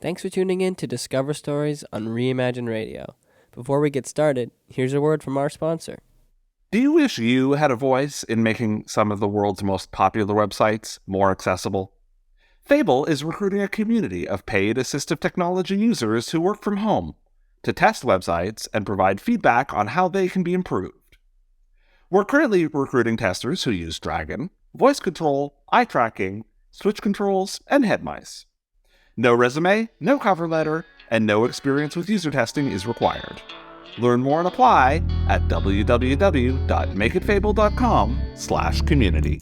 Thanks for tuning in to Discover Stories on Reimagine Radio. Before we get started, here's a word from our sponsor. Do you wish you had a voice in making some of the world's most popular websites more accessible? Fable is recruiting a community of paid assistive technology users who work from home to test websites and provide feedback on how they can be improved. We're currently recruiting testers who use Dragon, voice control, eye tracking, switch controls, and head mice. No resume, no cover letter, and no experience with user testing is required. Learn more and apply at www.makeitfable.com/community.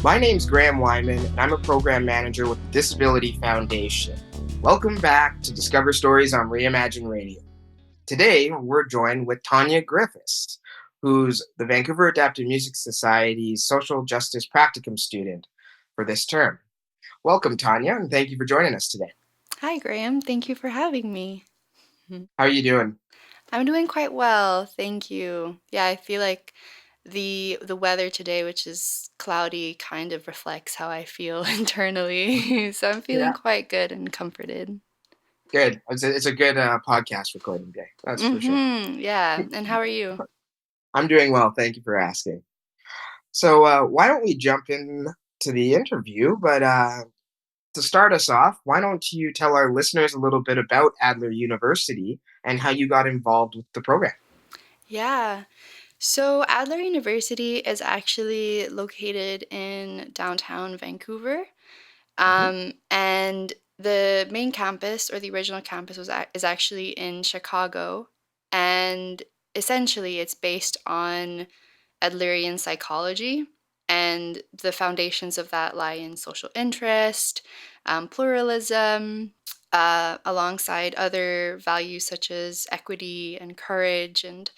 My name's Graham Wyman, and I'm a program manager with the Disability Foundation. Welcome back to Discover Stories on Reimagine Radio. Today, we're joined with Tanya Griffiths, who's the Vancouver Adapted Music Society's Social Justice Practicum student for this term. Welcome, Tanya, and thank you for joining us today. Hi, Graham. Thank you for having me. How are you doing? I'm doing quite well, thank you. Yeah, I feel like the weather today, which is cloudy, kind of reflects how I feel internally. So I'm feeling quite good and comforted. Good. It's a good podcast recording day. That's for sure. Yeah. And how are you? I'm doing well. Thank you for asking. So why don't we jump in to the interview? But to start us off, why don't you tell our listeners a little bit about Adler University and how you got involved with the program? Yeah. So Adler University is actually located in downtown Vancouver. And the main campus, or the original campus, is actually in Chicago. And essentially, it's based on Adlerian psychology, and the foundations of that lie in social interest, pluralism, alongside other values such as equity and courage and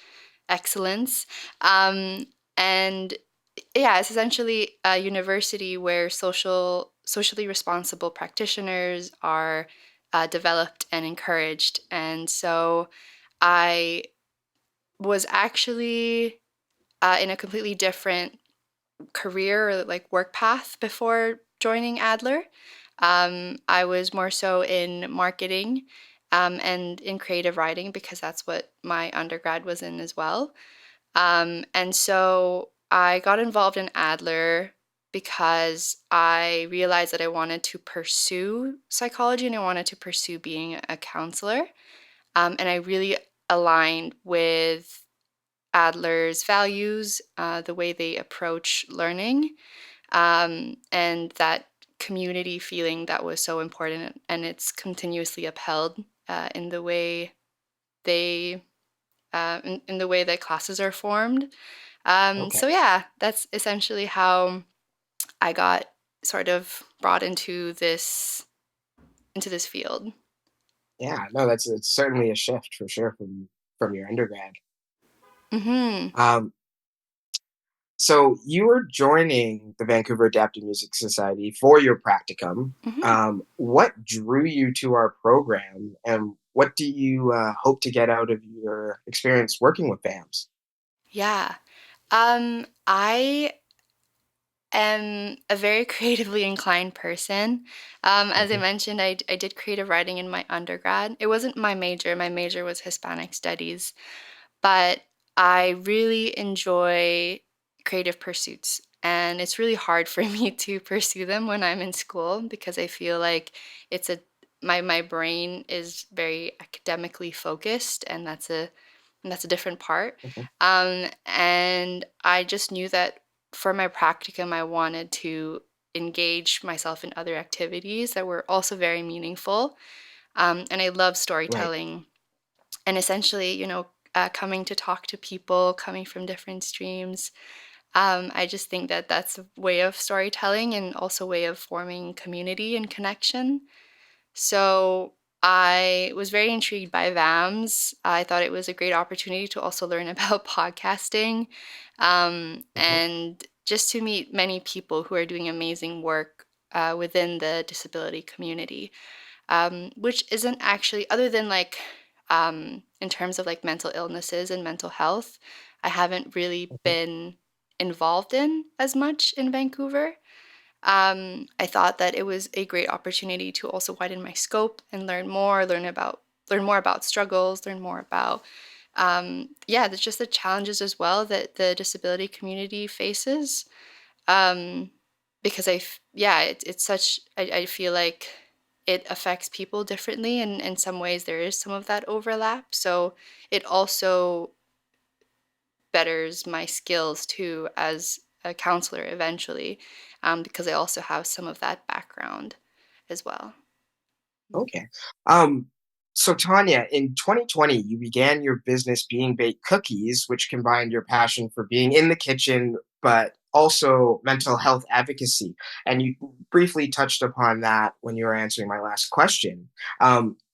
excellence. And yeah, it's essentially a university where socially responsible practitioners are developed and encouraged. And so I was actually in a completely different career or like work path before joining Adler. I was more so in marketing and in creative writing because that's what my undergrad was in as well. And so I got involved in Adler because I realized that I wanted to pursue psychology and I wanted to pursue being a counselor. And I really aligned with Adler's values, the way they approach learning, and that community feeling that was so important, and it's continuously upheld in the way they in the way that classes are formed. So yeah, that's essentially how I got sort of brought into this field. Yeah, no, it's certainly a shift for sure from your undergrad. Mm-hmm. So you were joining the Vancouver Adapted Music Society for your practicum. Mm-hmm. What drew you to our program, and what do you hope to get out of your experience working with VAMS? Yeah. I am a very creatively inclined person. As I mentioned, I did creative writing in my undergrad. It wasn't my major. My major was Hispanic Studies, but I really enjoy creative pursuits. And it's really hard for me to pursue them when I'm in school because I feel like it's a my brain is very academically focused, and that's a different part. And I just knew that for my practicum, I wanted to engage myself in other activities that were also very meaningful. And I love Right. storytelling. And essentially, coming to talk to people coming from different streams. I just think that that's a way of storytelling and also a way of forming community and connection. So I was very intrigued by VAMS. I thought it was a great opportunity to also learn about podcasting and just to meet many people who are doing amazing work within the disability community. which isn't actually, other than like in terms of like mental illnesses and mental health, I haven't really Mhm. been involved in as much in Vancouver. I thought that it was a great opportunity to also widen my scope and learn more about struggles, learn more about yeah, there's just the challenges as well that the disability community faces. Um, because yeah, it's such, I feel like it affects people differently, and in some ways there is some of that overlap. So it also betters my skills too as a counselor eventually, because I also have some of that background as well. Okay. Um, so Tanya, in 2020, you began your business Being Baked Cookies, which combined your passion for being in the kitchen, but also mental health advocacy. And you briefly touched upon that when you were answering my last question.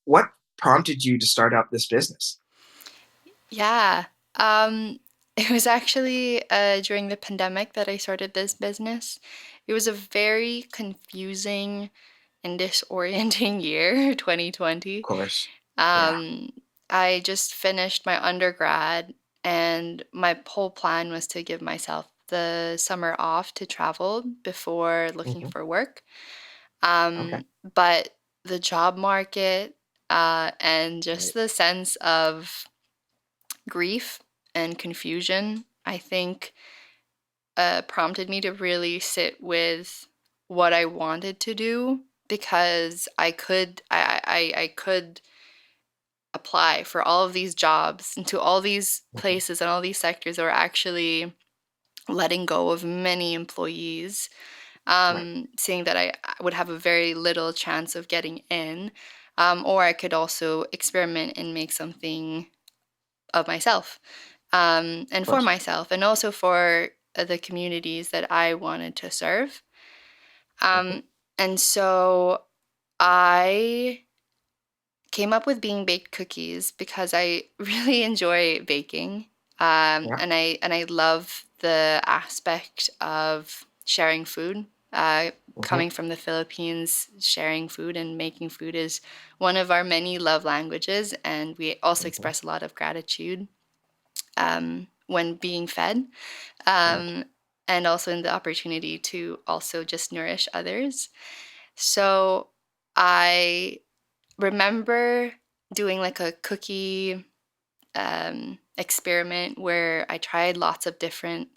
What prompted you to start up this business? Yeah. Um, it was actually during the pandemic that I started this business. It was a very confusing and disorienting year, Of 2020. course. Yeah. Um, I just finished my undergrad, and my whole plan was to give myself the summer off to travel before looking Hmm. for work. Okay. But the job market and just Right. the sense of grief and confusion, I think, prompted me to really sit with what I wanted to do, because I could apply for all of these jobs into all these Mhm. places and all these sectors that were actually letting go of many employees, Right. saying that I would have a very little chance of getting in, or I could also experiment and make something of myself, Of and for course. myself, and also for the communities that I wanted to serve. Hmm. Um, and so I came up with Being Baked Cookies because I really enjoy baking, Yeah. and I love the aspect of sharing food. Hmm. Coming from the Philippines, sharing food and making food is one of our many love languages, and we also Hmm. express a lot of gratitude when being fed, Right. um, and also in the opportunity to also just nourish others. So I remember doing like a cookie experiment where I tried lots of different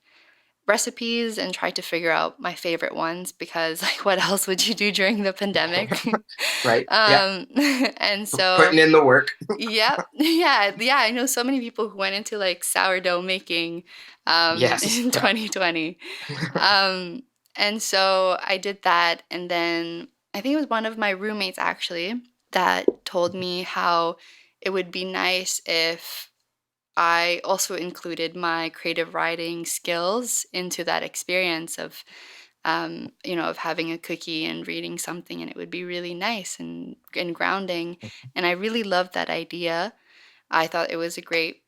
recipes and tried to figure out my favorite ones, because like what else would you do during the pandemic? Right. Yeah. um, and so Putting in the work. yep. Yeah, I know so many people who went into like sourdough making Yes. in Yeah. 2020. Um, and so I did that, and then I think it was one of my roommates actually that told me how it would be nice if I also included my creative writing skills into that experience of, of having a cookie and reading something, and it would be really nice and grounding. And I really loved that idea. I thought it was a great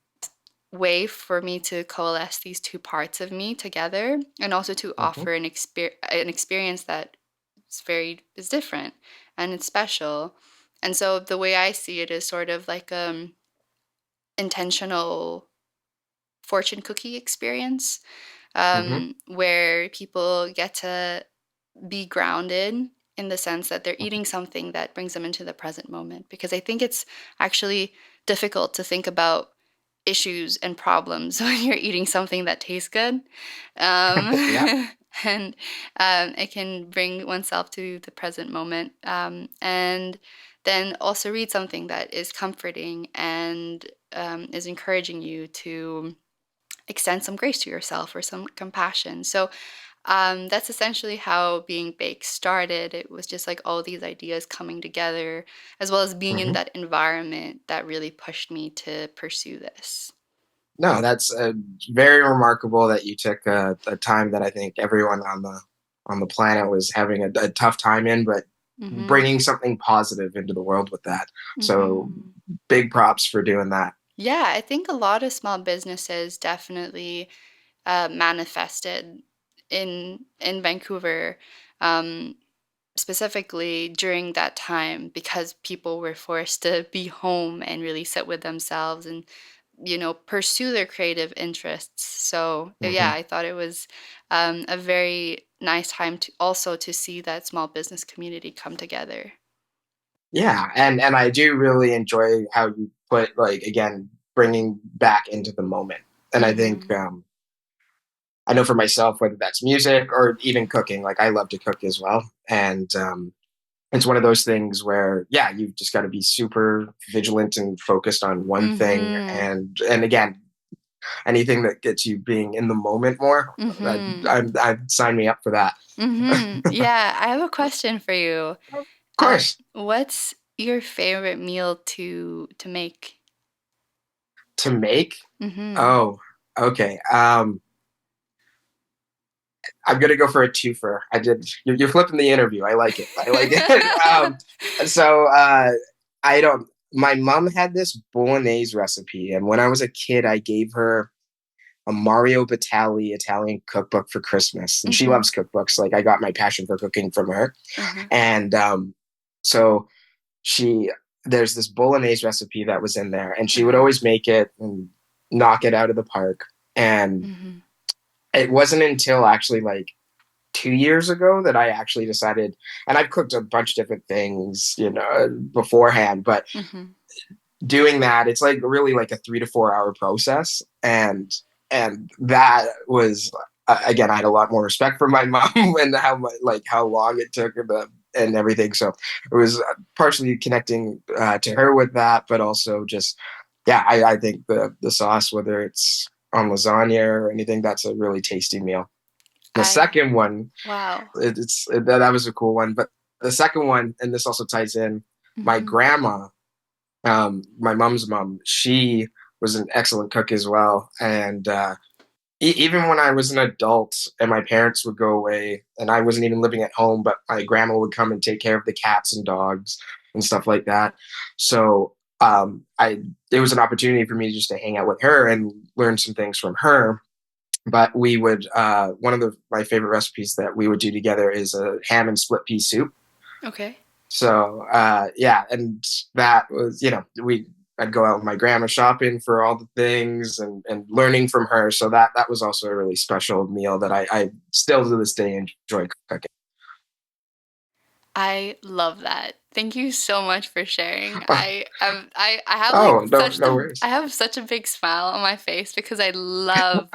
way for me to coalesce these two parts of me together, and also to Hmm. offer an experience that is different and it's special. And so the way I see it is sort of like intentional fortune cookie experience, Hmm. where people get to be grounded in the sense that they're eating something that brings them into the present moment. Because I think it's actually difficult to think about issues and problems when you're eating something that tastes good. Yeah. Um, and it can bring oneself to the present moment. And then also read something that is comforting and is encouraging you to extend some grace to yourself or some compassion. So that's essentially how Being Baked started. It was just like all these ideas coming together, as well as being in Hmm. that environment that really pushed me to pursue this. No, that's very remarkable that you took a time that I think everyone on the planet was having a tough time in, but Mm-hmm. bringing something positive into the world with that. So Mm-hmm. big props for doing that. Yeah, I think a lot of small businesses definitely manifested in Vancouver. Um, specifically during that time because people were forced to be home and really sit with themselves and pursue their creative interests. So yeah, Hmm. I thought it was a very nice time to also to see that small business community come together. Yeah, and I do really enjoy how you put, like, again, bringing back into the moment. And I think Mm-hmm. I know for myself, whether that's music or even cooking, like I love to cook as well. And it's one of those things where, yeah, you've just got to be super vigilant and focused on one thing. Mm-hmm. And again, anything that gets you being in the moment more, Mm-hmm. I'd sign me up for that. Mm-hmm. Yeah, I have a question for you. Of course. What's your favorite meal to make? To make, Mm-hmm. oh, okay. I'm gonna go for a twofer. You're flipping the interview. I like it. I like it. So I don't. My mom had this bolognese recipe, and when I was a kid, I gave her a Mario Batali Italian cookbook for Christmas, and she Mm-hmm. loves cookbooks. Like, I got my passion for cooking from her, Uh-huh. and so she there's this bolognese recipe that was in there, and she would Uh-huh. always make it and knock it out of the park. And Mm-hmm. it wasn't until actually like 2 years ago that I actually decided, and I've cooked a bunch of different things, beforehand, but Mm-hmm. doing that, it's like really like a 3 to 4 hour process. And that was, again, I had a lot more respect for my mom and how long it took and everything. So it was partially connecting to her with that, but also just, yeah, I think the sauce, whether it's on lasagna or anything, that's a really tasty meal. The I second one, Wow. that was a cool one. But the second one, and this also ties in, my Mm-hmm. grandma, my mom's mom, she was an excellent cook as well. And even when I was an adult and my parents would go away and I wasn't even living at home, but my grandma would come and take care of the cats and dogs and stuff like that. So I it was an opportunity for me just to hang out with her and learn some things from her. But we would one of my favorite recipes that we would do together is a ham and split pea soup. Okay. So yeah, and that was, I'd go out with my grandma shopping for all the things and learning from her. So that was also a really special meal that I still to this day enjoy cooking. I love that. Thank you so much for sharing. I have like Oh, no I worries. have such a big smile on my face because I love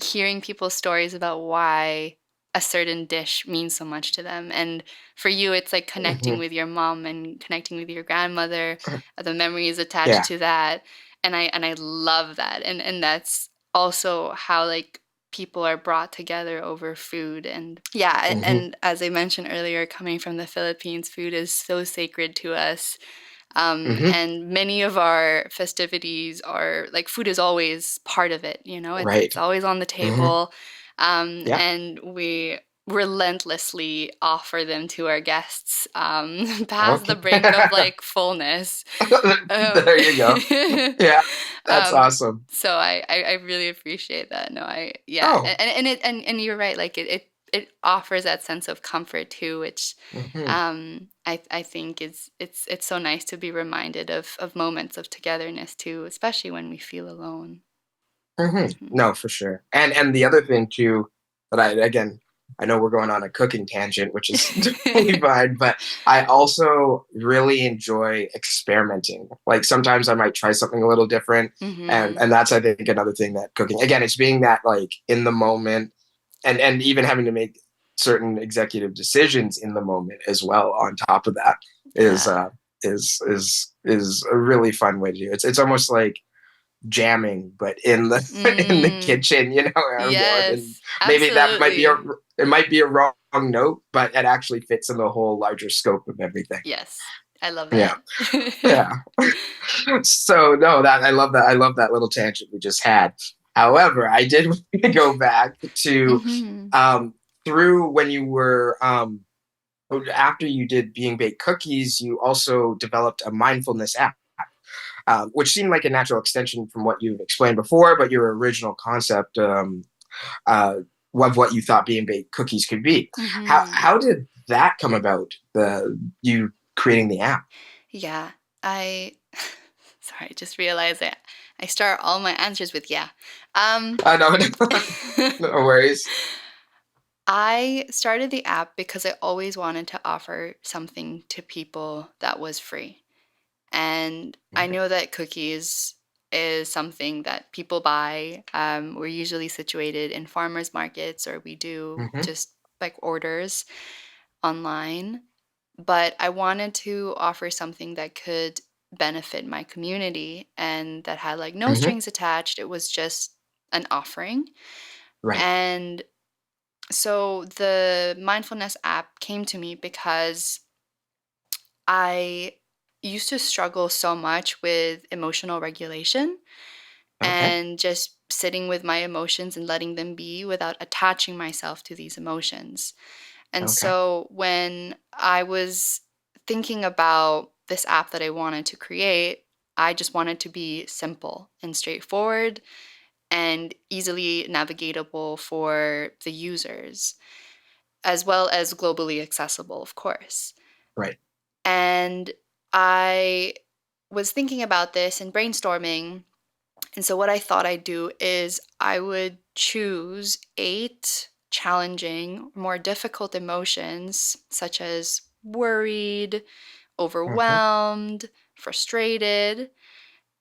hearing people's stories about why a certain dish means so much to them. And for you, it's like connecting Mhm. with your mom and connecting with your grandmother, the memories attached Yeah. to that. And I love that. And that's also how like people are brought together over food. And yeah, Hmm. and as I mentioned earlier, coming from the Philippines, food is so sacred to us. Hmm. And many of our festivities are like food is always part of it, it's Right. always on the Hmm. table. Yeah. And we relentlessly offer them to our guests, past the Okay. brink of like fullness. Um, There you go. Yeah, that's um, awesome. so I really appreciate that. No, yeah, Oh. and you're right. Like it offers that sense of comfort too, which Hmm. I think it's so nice to be reminded of moments of togetherness too, especially when we feel alone. Hmm. Hmm. No, for sure. And the other thing too, that I know we're going on a cooking tangent, which is totally fine, but I also really enjoy experimenting. Like, sometimes I might try something a little different, and Hmm. and that's, I think, another thing that cooking, again, it's being that, like, in the moment, and even having to make certain executive decisions in the moment as well. On top of that is Yeah. is a really fun way to do it. It's almost like jamming, but in the in the Mm. kitchen, and Yes, maybe that might be absolutely. it might be a wrong note, but it actually fits in the whole larger scope of everything. Yes, I love Yeah, that. yeah. So no, that I love that. I love that little tangent we just had. However, I did want to go back to Hmm. um, through when you were after you did being baked cookies, you also developed a mindfulness app, which seemed like a natural extension from what you've explained before, but your original concept uh, of what you thought being baked cookies could be. How did that come about? You creating the app? Yeah, I sorry, I just realized that I start all my answers with yeah. No, no worries. I started the app because I always wanted to offer something to people that was free. And I Okay. know that cookies is something that people buy. We're usually situated in farmers markets, or we do Mm-hmm. just like orders online. But I wanted to offer something that could benefit my community and that had like no Mm-hmm. strings attached. It was just an offering. Right. And so the mindfulness app came to me because I used to struggle so much with emotional regulation Okay. and just sitting with my emotions and letting them be without attaching myself to these emotions. And Okay. so when I was thinking about this app that I wanted to create, I just wanted to be simple and straightforward and easily navigatable for the users, as well as globally accessible, of course. Right. And I was thinking about this and brainstorming. And so, what I thought I'd do is I would choose 8 challenging, more difficult emotions, such as worried, Mm-hmm. overwhelmed, frustrated,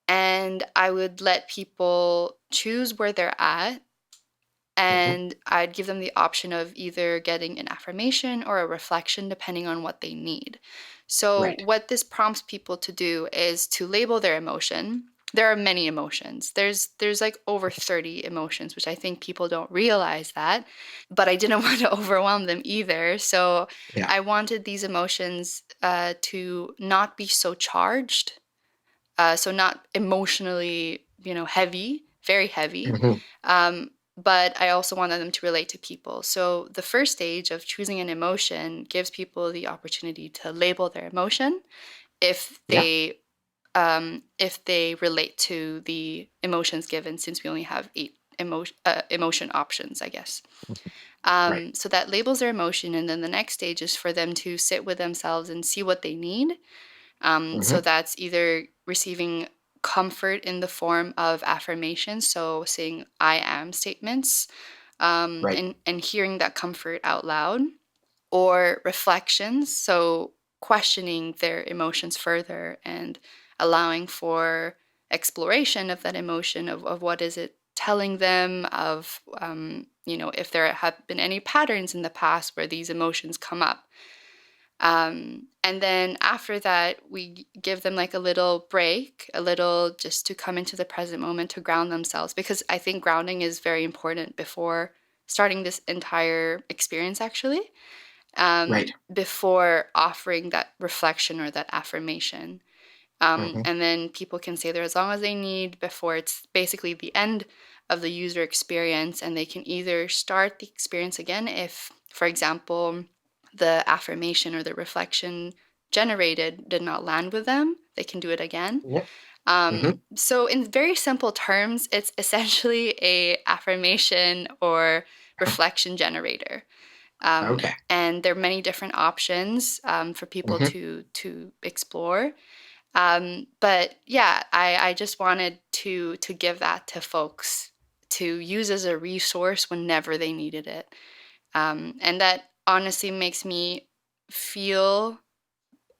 and I would let people choose where they're at, Mm-hmm. and I'd give them the option of either getting an affirmation or a reflection depending on what they need. So, Right. what this prompts people to do is to label their emotion. There are many emotions. There's like over 30 emotions, which I think people don't realize that, but I didn't want to overwhelm them either. So, Yeah. I wanted these emotions to not be so charged, so not emotionally, heavy, very heavy. Mm-hmm. But I also wanted them to relate to people. So the first stage of choosing an emotion gives people the opportunity to label their emotion if Yeah. they relate to the emotions given, since we only have 8 emotion options, I guess. Right. So that labels their emotion, and then the next stage is for them to sit with themselves and see what they need. So Mm-hmm. that's either receiving comfort in the form of affirmation, so saying I am statements, Right. and hearing that comfort out loud, or reflections, so questioning their emotions further and allowing for exploration of that emotion, of what is it telling them, of if there have been any patterns in the past where these emotions come up. And then after that, we give them like a little break, a little just to come into the present moment to ground themselves, because I think grounding is very important before starting this entire experience, actually, Right. before offering that reflection or that affirmation. Mm-hmm. And then people can stay there as long as they need before it's basically the end of the user experience, and they can either start the experience again if, for example, the affirmation or the reflection generated did not land with them. They can do it again. Yeah. Mm-hmm. So in very simple terms, it's essentially a affirmation or reflection generator. Okay. And there are many different options for people Mm-hmm. to explore. But yeah, I just wanted to give that to folks to use as a resource whenever they needed it. And that honestly makes me feel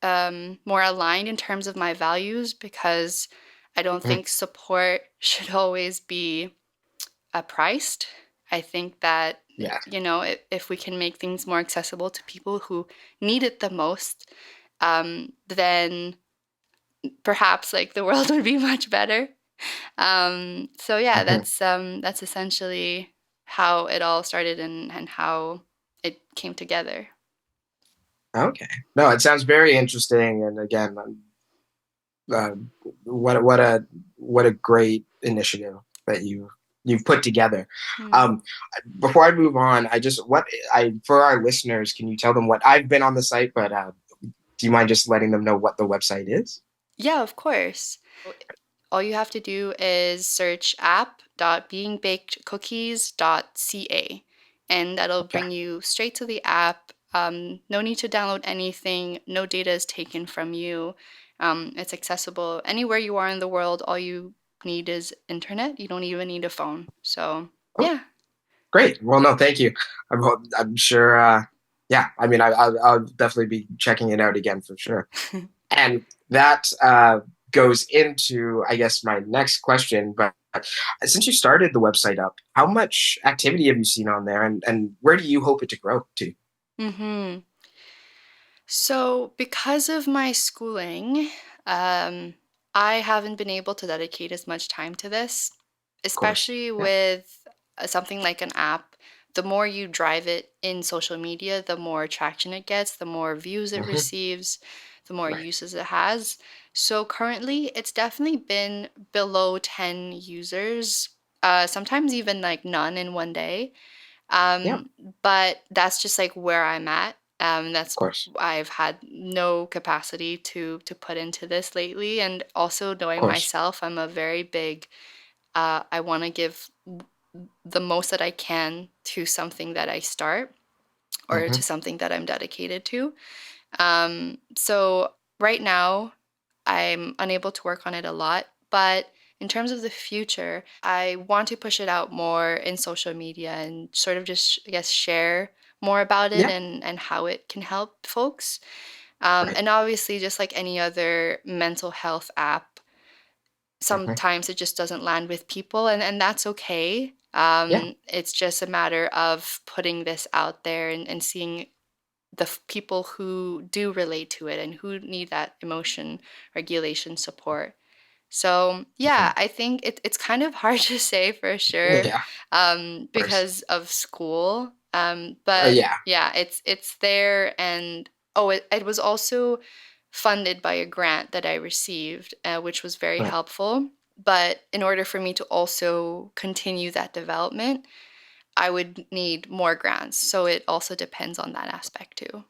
more aligned in terms of my values, because I don't Mm-hmm. think support should always be priced. I think that, Yeah. if we can make things more accessible to people who need it the most, then perhaps like the world would be much better. So yeah, Mm-hmm. that's essentially how it all started, and how it came together. Okay. No, it sounds very interesting, and again, uh, what a great initiative that you've put together. Hmm. Um, Before I move on, I just what I for our listeners, can you tell them what I've been on the site, but do you mind just letting them know what the website is? Yeah, of course. All you have to do is search app.beingbakedcookies.ca, and that'll Okay. bring you straight to the app. No need to download anything. No data is taken from you. It's accessible anywhere you are in the world. All you need is internet. You don't even need a phone. So, Oh, yeah. great. Well, no, thank you. I'm sure. Yeah, I mean, I'll definitely be checking it out again for sure. And that goes into, I guess, my next question. But since you started the website up, how much activity have you seen on there, and where do you hope it to grow to? hmm So, because of my schooling, um, I haven't been able to dedicate as much time to this, Of course. especially Yeah. with something like an app. The more you drive it in social media, the more traction it gets, the more views it Hmm. receives, the more Right. uses it has. So, currently, it's definitely been below 10 users, sometimes even like none in one day. Yeah. Um, but that's just like where I'm at. Of That's course. I've had no capacity to put into this lately, and also Of knowing course. myself, I'm a very big. I want to give the most that I can to something that I start or to Hmm. something that I'm dedicated to. So right now, I'm unable to work on it a lot, but in terms of the future, I want to push it out more in social media and sort of just, I guess, share more about it Yeah. and how it can help folks. Right. And obviously, just like any other mental health app, Hmm. sometimes it just doesn't land with people, and that's okay. Yeah. It's just a matter of putting this out there and seeing people who do relate to it and who need that emotion regulation support. So Hmm. yeah, I think it's kind of hard to say for sure, Yeah. Of course. because of school. But Yeah. yeah, it's there, and oh, it was also funded by a grant that I received, which was very Right. helpful. But in order for me to also continue that development, I would need more grants. So it also depends on that aspect too.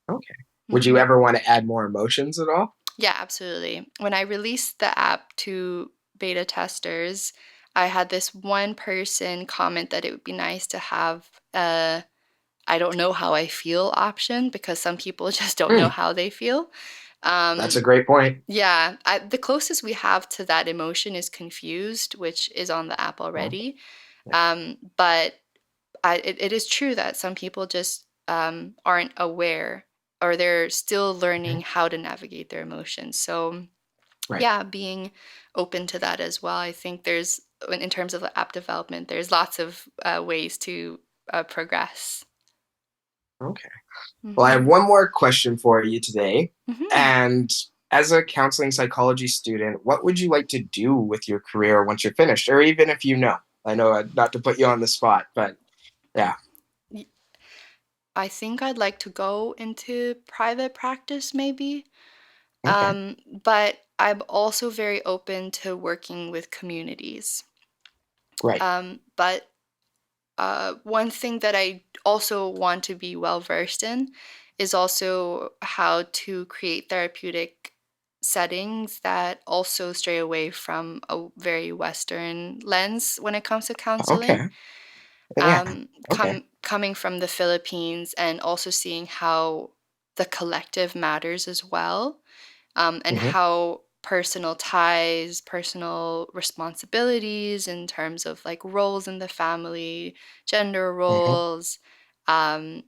Okay. Would you hmm ever want to add more emotions at all? Yeah, absolutely. When I released the app to beta testers, I had this one person comment that it would be nice to have a I don't know how I feel option, because some people just don't know Hmm. how they feel. That's a Um, great point. yeah, the closest we have to that emotion is confused, which is on the app Oh, already. yeah. But it is true that some people just aren't aware, or they're still learning Mhm. how to navigate their emotions. So, Right. yeah, being open to that as well. I think in terms of app development, there's lots of ways to progress. Okay. Well, I have hmm one more question for you today. hmm And as a counseling psychology student, what would you like to do with your career once you're finished, or even if you know? I know not to put you on the spot, but yeah. I think I'd like to go into private practice, maybe. Okay. But I'm also very open to working with communities. Right. But one thing that I also want to be well versed in is also how to create therapeutic settings that also stray away from a very Western lens when it comes to counseling. Okay. Yeah. Okay. Coming from the Philippines and also seeing how the collective matters as well, and Hmm. how personal ties, personal responsibilities in terms of like roles in the family, gender Hmm. roles,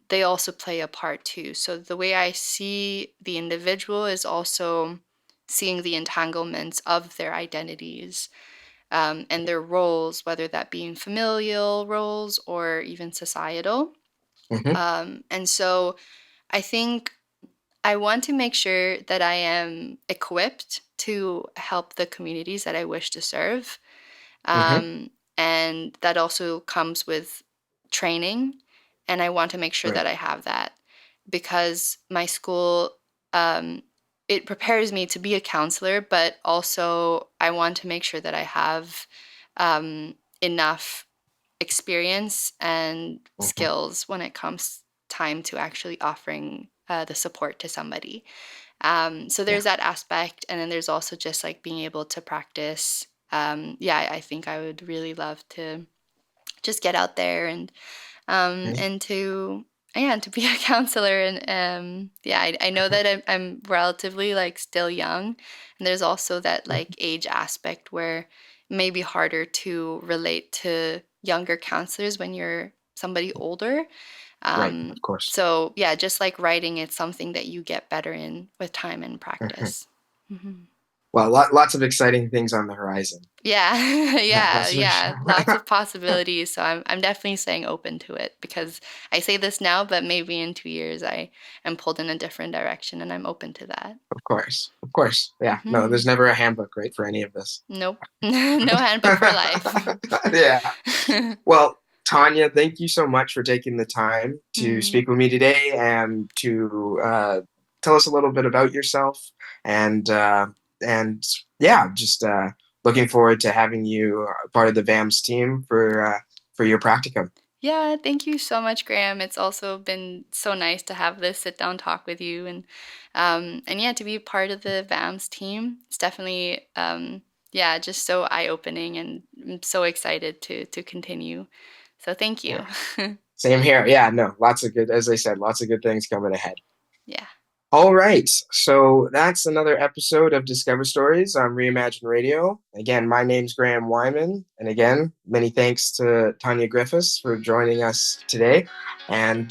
they also play a part too. So the way I see the individual is also seeing the entanglements of their identities, and their roles, whether that be in familial roles or even societal. Hmm. And so I think I want to make sure that I am equipped to help the communities that I wish to serve. Hmm. And that also comes with training. And I want to make sure that Right. I have that, because my school, um, it prepares me to be a counselor, but also I want to make sure that I have enough experience and Hmm. skills when it comes time to actually offering the support to somebody. So Yeah. there's that aspect, and then there's also just like being able to practice. Yeah, I think I would really love to just get out there and and to be a counselor. And I know that I'm relatively like still young, and there's also that like age aspect where it may be harder to relate to younger counselors when you're somebody older. Right, of course. So yeah, just like writing, it's something that you get better in with time and practice. Well, lots of exciting things on the horizon. Yeah, That's for sure. lots of possibilities. So I'm definitely staying open to it, because I say this now, but maybe in 2 years I am pulled in a different direction, and I'm open to that. Of course. Yeah, no, there's never a handbook, right, for any of this. Nope, no handbook for life. Yeah. Well, Tanya, thank you so much for taking the time to speak with me today and to tell us a little bit about yourself. And yeah, just looking forward to having you part of the VAMS team for your practicum. Yeah, thank you so much, Graham. It's also been so nice to have this sit down talk with you, and yeah, to be part of the VAMS team. It's definitely just so eye opening, and I'm so excited to continue. So thank you. Yeah. Same here. Yeah, no, lots of good, as I said, lots of good things coming ahead. Yeah. All right. So that's another episode of Discover Stories on Reimagine Radio. Again, my name's Graham Wyman. And again, many thanks to Tanya Griffiths for joining us today. And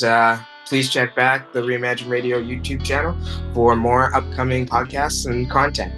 please check back the Reimagine Radio YouTube channel for more upcoming podcasts and content.